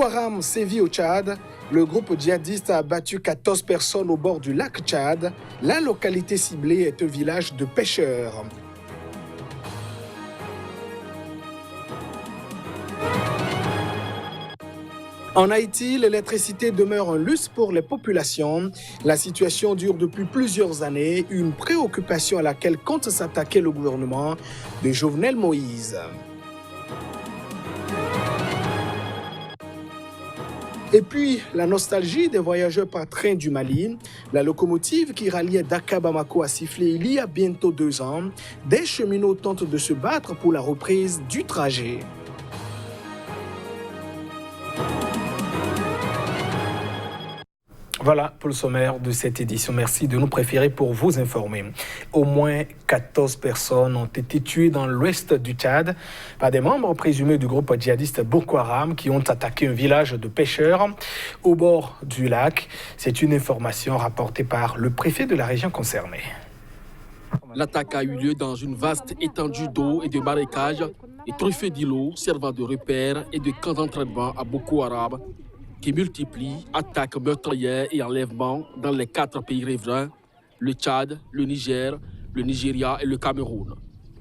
Boko Haram sévit au Tchad. Le groupe djihadiste a abattu 14 personnes au bord du lac Tchad. La localité ciblée est un village de pêcheurs. En Haïti, l'électricité demeure un luxe pour les populations. La situation dure depuis plusieurs années, une préoccupation à laquelle compte s'attaquer le gouvernement de Jovenel Moïse. Et puis, la nostalgie des voyageurs par train du Mali. La locomotive qui ralliait Dakar Bamako a sifflé il y a bientôt 2 ans. Des cheminots tentent de se battre pour la reprise du trajet. Voilà pour le sommaire de cette édition. Merci de nous préférer pour vous informer. Au moins 14 personnes ont été tuées dans l'ouest du Tchad par des membres présumés du groupe djihadiste Boko Haram qui ont attaqué un village de pêcheurs au bord du lac. C'est une information rapportée par le préfet de la région concernée. L'attaque a eu lieu dans une vaste étendue d'eau et de marécages et truffée d'îlots servant de repères et de camps d'entraînement à Boko Haram, qui multiplie attaques meurtrières et enlèvements dans les 4 pays riverains, le Tchad, le Niger, le Nigeria et le Cameroun.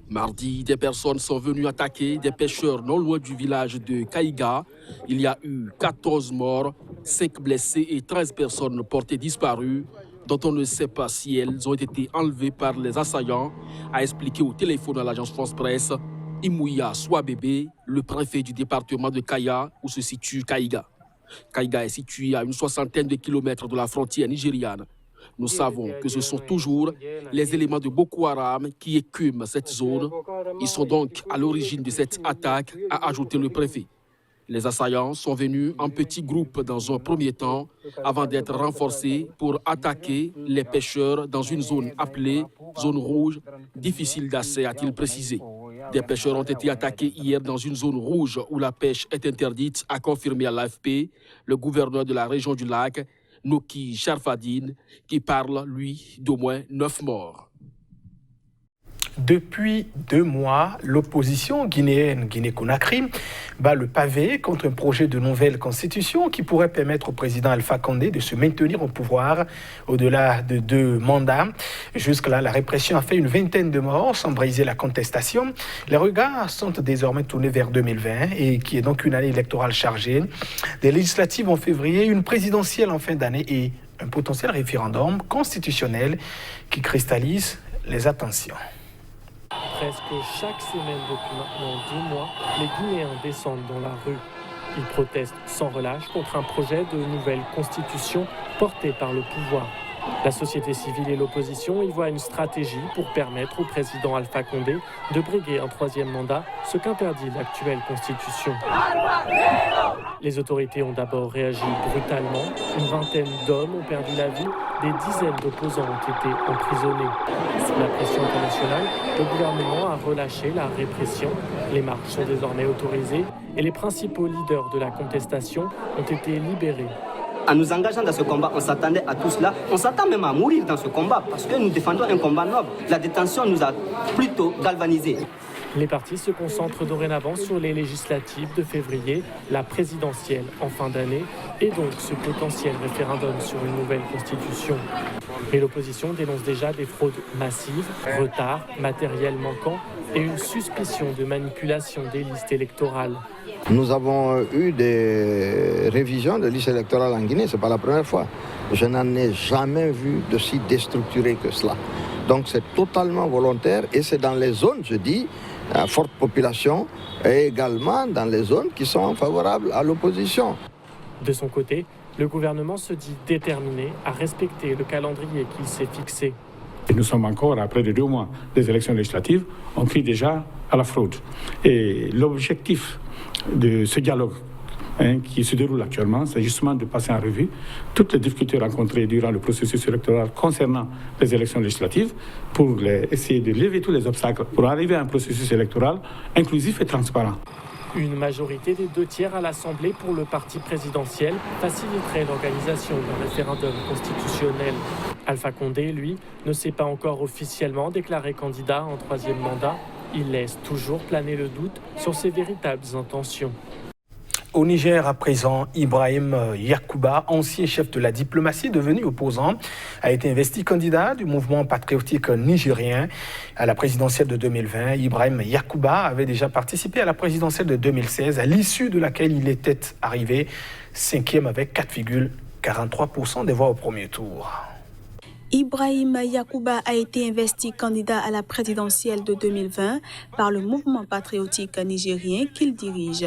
Mardi, des personnes sont venues attaquer des pêcheurs non loin du village de Kaïga. Il y a eu 14 morts, 5 blessés et 13 personnes portées disparues, dont on ne sait pas si elles ont été enlevées par les assaillants, a expliqué au téléphone à l'agence France Presse Imouya Souabébé, le préfet du département de Kaya, où se situe Kaïga. Kaïga est situé à une 60aine de kilomètres de la frontière nigériane. Nous savons que ce sont toujours les éléments de Boko Haram qui écument cette zone. Ils sont donc à l'origine de cette attaque, a ajouté le préfet. Les assaillants sont venus en petits groupes dans un premier temps, avant d'être renforcés pour attaquer les pêcheurs dans une zone appelée zone rouge, difficile d'accès, a-t-il précisé. Des pêcheurs ont été attaqués hier dans une zone rouge où la pêche est interdite, a confirmé à l'AFP le gouverneur de la région du lac, Noki Sharfadine, qui parle, lui, d'au moins 9 morts. Depuis 2 mois, l'opposition guinéenne Guinée-Conakry bat le pavé contre un projet de nouvelle constitution qui pourrait permettre au président Alpha Condé de se maintenir au pouvoir au-delà de 2 mandats. Jusque-là, la répression a fait une 20aine de morts sans briser la contestation. Les regards sont désormais tournés vers 2020 et qui est donc une année électorale chargée. Des législatives en février, une présidentielle en fin d'année et un potentiel référendum constitutionnel qui cristallise les attentions. Presque chaque semaine depuis maintenant 2 mois, les Guinéens descendent dans la rue. Ils protestent sans relâche contre un projet de nouvelle constitution porté par le pouvoir. La société civile et l'opposition y voient une stratégie pour permettre au président Alpha Condé de briguer un 3e mandat, ce qu'interdit l'actuelle constitution. Les autorités ont d'abord réagi brutalement. Une 20aine d'hommes ont perdu la vie. Des dizaines d'opposants ont été emprisonnés. Sous la pression internationale, le gouvernement a relâché la répression. Les marches sont désormais autorisées et les principaux leaders de la contestation ont été libérés. En nous engageant dans ce combat, on s'attendait à tout cela. On s'attend même à mourir dans ce combat parce que nous défendons un combat noble. La détention nous a plutôt galvanisés. Les partis se concentrent dorénavant sur les législatives de février, la présidentielle en fin d'année et donc ce potentiel référendum sur une nouvelle constitution. Mais l'opposition dénonce déjà des fraudes massives, retards, matériel manquant et une suspicion de manipulation des listes électorales. Nous avons eu des révisions de listes électorales en Guinée, ce n'est pas la première fois. Je n'en ai jamais vu de si déstructuré que cela. Donc c'est totalement volontaire et c'est dans les zones, je dis, à forte population et également dans les zones qui sont favorables à l'opposition. De son côté, le gouvernement se dit déterminé à respecter le calendrier qu'il s'est fixé. Et nous sommes encore à près de 2 mois des élections législatives, on crie déjà à la fraude. Et l'objectif de ce dialogue qui se déroule actuellement, c'est justement de passer en revue toutes les difficultés rencontrées durant le processus électoral concernant les élections législatives pour essayer de lever tous les obstacles pour arriver à un processus électoral inclusif et transparent. Une majorité des 2/3 à l'Assemblée pour le parti présidentiel faciliterait l'organisation d'un référendum constitutionnel. Alpha Condé, lui, ne s'est pas encore officiellement déclaré candidat en 3e mandat. Il laisse toujours planer le doute sur ses véritables intentions. Au Niger, à présent, Ibrahim Yakuba, ancien chef de la diplomatie devenu opposant, a été investi candidat du mouvement patriotique nigérien à la présidentielle de 2020. Ibrahim Yakuba avait déjà participé à la présidentielle de 2016, à l'issue de laquelle il était arrivé 5e avec 4,43% des voix au premier tour. Ibrahim Yakuba a été investi candidat à la présidentielle de 2020 par le mouvement patriotique nigérien qu'il dirige.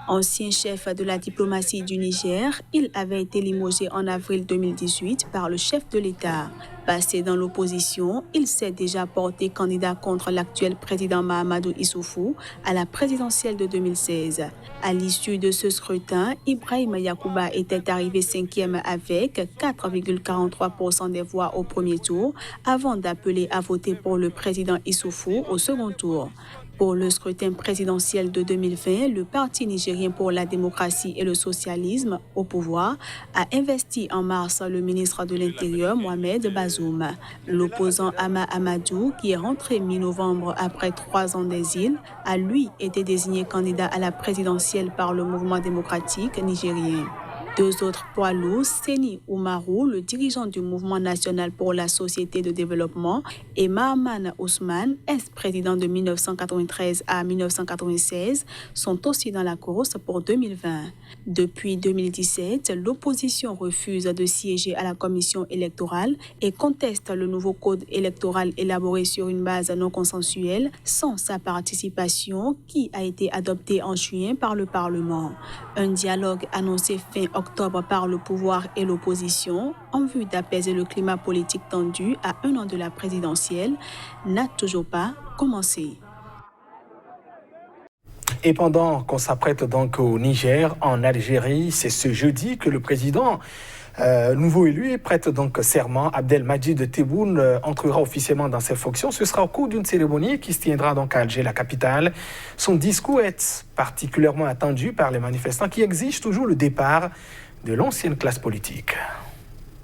Ancien chef de la diplomatie du Niger, il avait été limogé en avril 2018 par le chef de l'État. Passé dans l'opposition, il s'est déjà porté candidat contre l'actuel président Mahamadou Issoufou à la présidentielle de 2016. À l'issue de ce scrutin, Ibrahim Yakuba était arrivé 5e avec 4,43% des voix au premier tour avant d'appeler à voter pour le président Issoufou au second tour. Pour le scrutin présidentiel de 2020, le Parti nigérien pour la démocratie et le socialisme au pouvoir a investi en mars le ministre de l'Intérieur Mohamed Bazoum. L'opposant Ama Amadou, qui est rentré mi-novembre après 3 ans d'exil, a lui été désigné candidat à la présidentielle par le mouvement démocratique nigérien. 2 autres poids lourds, Seni Oumarou, le dirigeant du mouvement national pour la société de développement, et Mahaman Ousmane, ex-président de 1993 à 1996, sont aussi dans la course pour 2020. Depuis 2017, l'opposition refuse de siéger à la commission électorale et conteste le nouveau code électoral élaboré sur une base non consensuelle sans sa participation qui a été adopté en juin par le Parlement. Un dialogue annoncé fin octobre par le pouvoir et l'opposition en vue d'apaiser le climat politique tendu à 1 an de la présidentielle n'a toujours pas commencé. Et pendant qu'on s'apprête donc au Niger, en Algérie, c'est ce jeudi que le président nouveau élu prête donc serment. Abdelmadjid Tebboune entrera officiellement dans ses fonctions. Ce sera au cours d'une cérémonie qui se tiendra donc à Alger, la capitale. Son discours est particulièrement attendu par les manifestants qui exigent toujours le départ de l'ancienne classe politique.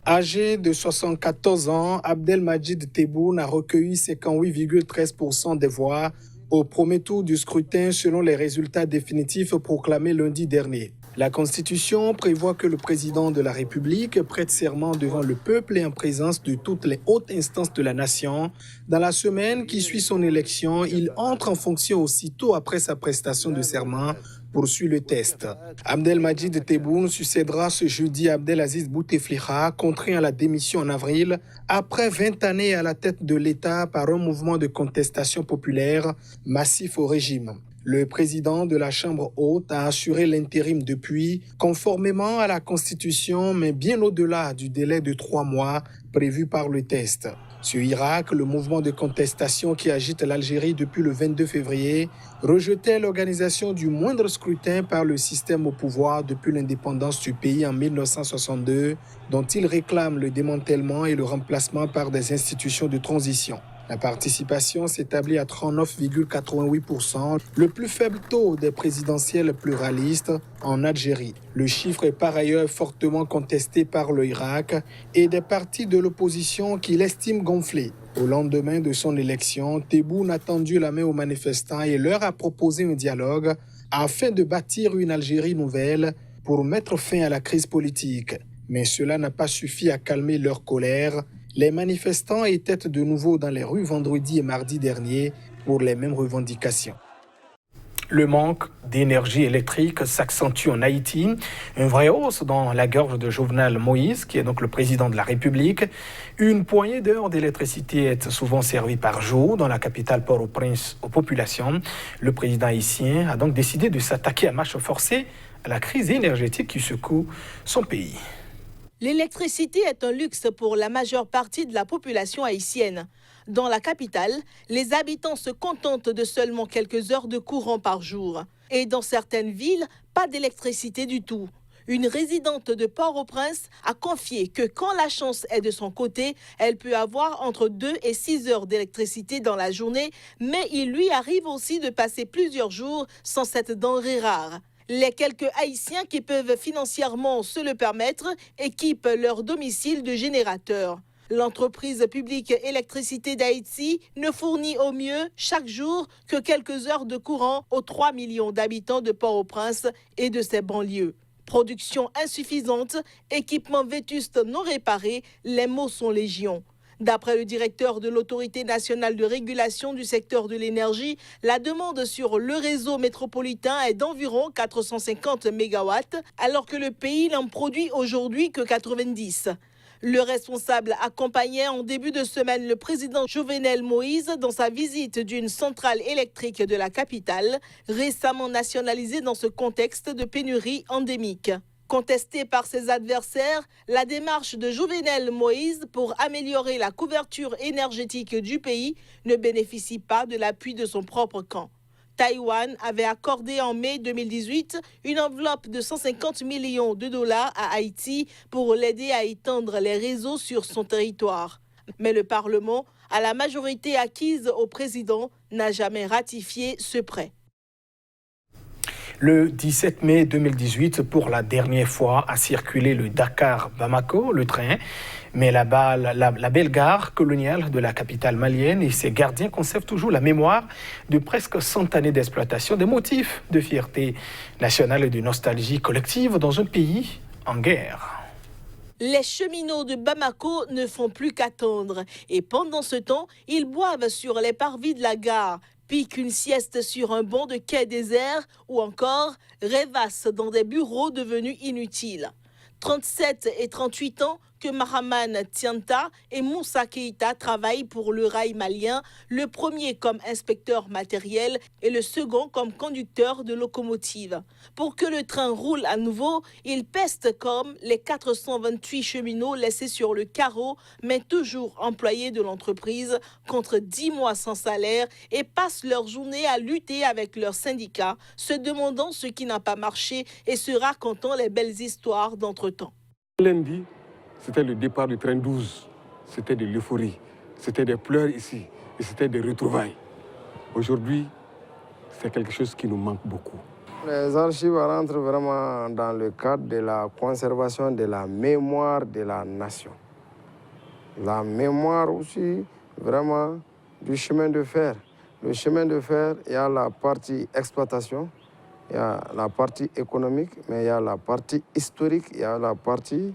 Âgé de 74 ans, Abdelmadjid Tebboune a recueilli 58,13% des voix au premier tour du scrutin selon les résultats définitifs proclamés lundi dernier. La Constitution prévoit que le président de la République prête serment devant le peuple et en présence de toutes les hautes instances de la nation. Dans la semaine qui suit son élection, il entre en fonction aussitôt après sa prestation de serment, poursuit le test. Abdelmadjid Tebboune succédera ce jeudi à Abdelaziz Bouteflika, contraint à la démission en avril, après 20 années à la tête de l'État par un mouvement de contestation populaire massif au régime. Le président de la Chambre haute a assuré l'intérim depuis, conformément à la Constitution, mais bien au-delà du délai de 3 mois prévu par le test. Sur Irak, le mouvement de contestation qui agite l'Algérie depuis le 22 février rejetait l'organisation du moindre scrutin par le système au pouvoir depuis l'indépendance du pays en 1962, dont il réclame le démantèlement et le remplacement par des institutions de transition. La participation s'établit à 39,88%, le plus faible taux des présidentielles pluralistes en Algérie. Le chiffre est par ailleurs fortement contesté par le Irak et des partis de l'opposition qui l'estiment gonflé. Au lendemain de son élection, Tebboune a tendu la main aux manifestants et leur a proposé un dialogue afin de bâtir une Algérie nouvelle pour mettre fin à la crise politique. Mais cela n'a pas suffi à calmer leur colère. Les manifestants étaient de nouveau dans les rues vendredi et mardi dernier pour les mêmes revendications. Le manque d'énergie électrique s'accentue en Haïti. Une vraie hausse dans la gorge de Jovenel Moïse, qui est donc le président de la République. Une poignée d'heures d'électricité est souvent servie par jour dans la capitale Port-au-Prince aux populations. Le président haïtien a donc décidé de s'attaquer à marche forcée à la crise énergétique qui secoue son pays. L'électricité est un luxe pour la majeure partie de la population haïtienne. Dans la capitale, les habitants se contentent de seulement quelques heures de courant par jour. Et dans certaines villes, pas d'électricité du tout. Une résidente de Port-au-Prince a confié que quand la chance est de son côté, elle peut avoir entre 2 et 6 heures d'électricité dans la journée, mais il lui arrive aussi de passer plusieurs jours sans cette denrée rare. Les quelques Haïtiens qui peuvent financièrement se le permettre équipent leur domicile de générateurs. L'entreprise publique Électricité d'Haïti ne fournit au mieux chaque jour que quelques heures de courant aux 3 millions d'habitants de Port-au-Prince et de ses banlieues. Production insuffisante, équipements vétustes non réparés, les maux sont légion. D'après le directeur de l'Autorité nationale de régulation du secteur de l'énergie, la demande sur le réseau métropolitain est d'environ 450 MW, alors que le pays n'en produit aujourd'hui que 90. Le responsable accompagnait en début de semaine le président Jovenel Moïse dans sa visite d'une centrale électrique de la capitale, récemment nationalisée dans ce contexte de pénurie endémique. Contestée par ses adversaires, la démarche de Jovenel Moïse pour améliorer la couverture énergétique du pays ne bénéficie pas de l'appui de son propre camp. Taïwan avait accordé en mai 2018 une enveloppe de 150 millions de dollars à Haïti pour l'aider à étendre les réseaux sur son territoire. Mais le Parlement, à la majorité acquise au président, n'a jamais ratifié ce prêt. Le 17 mai 2018, pour la dernière fois, a circulé le Dakar-Bamako, le train. Mais là-bas, la belle gare coloniale de la capitale malienne et ses gardiens conservent toujours la mémoire de presque 100 années d'exploitation, des motifs de fierté nationale et de nostalgie collective dans un pays en guerre. Les cheminots de Bamako ne font plus qu'attendre. Et pendant ce temps, ils boivent sur les parvis de la gare, piquent une sieste sur un banc de quai désert ou encore rêvassent dans des bureaux devenus inutiles. 37 et 38 ans que Mahaman Tianta et Moussa Keïta travaillent pour le rail malien, le premier comme inspecteur matériel et le second comme conducteur de locomotive. Pour que le train roule à nouveau, ils pestent comme les 428 cheminots laissés sur le carreau, mais toujours employés de l'entreprise, contre 10 mois sans salaire et passent leur journée à lutter avec leurs syndicats, se demandant ce qui n'a pas marché et se racontant les belles histoires d'entre-temps. Lundi, c'était le départ du train 12. C'était de l'euphorie. C'était des pleurs ici. Et c'était des retrouvailles. Aujourd'hui, c'est quelque chose qui nous manque beaucoup. Les archives rentrent vraiment dans le cadre de la conservation de la mémoire de la nation. La mémoire aussi, vraiment, du chemin de fer. Le chemin de fer, il y a la partie exploitation, il y a la partie économique, mais il y a la partie historique, il y a la partie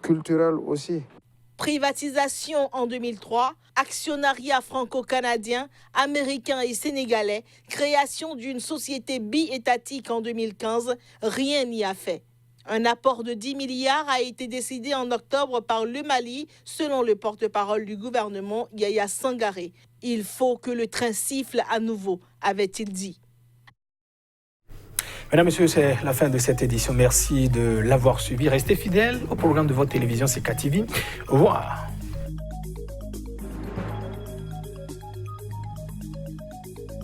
culturelle aussi. Privatisation en 2003, actionnariat franco-canadien, américain et sénégalais, création d'une société bi-étatique en 2015, rien n'y a fait. Un apport de 10 milliards a été décidé en octobre par le Mali, selon le porte-parole du gouvernement, Yaya Sangaré. Il faut que le train siffle à nouveau, avait-il dit. Mesdames, Messieurs, c'est la fin de cette édition. Merci de l'avoir suivi. Restez fidèles au programme de votre télévision CK TV. Au revoir.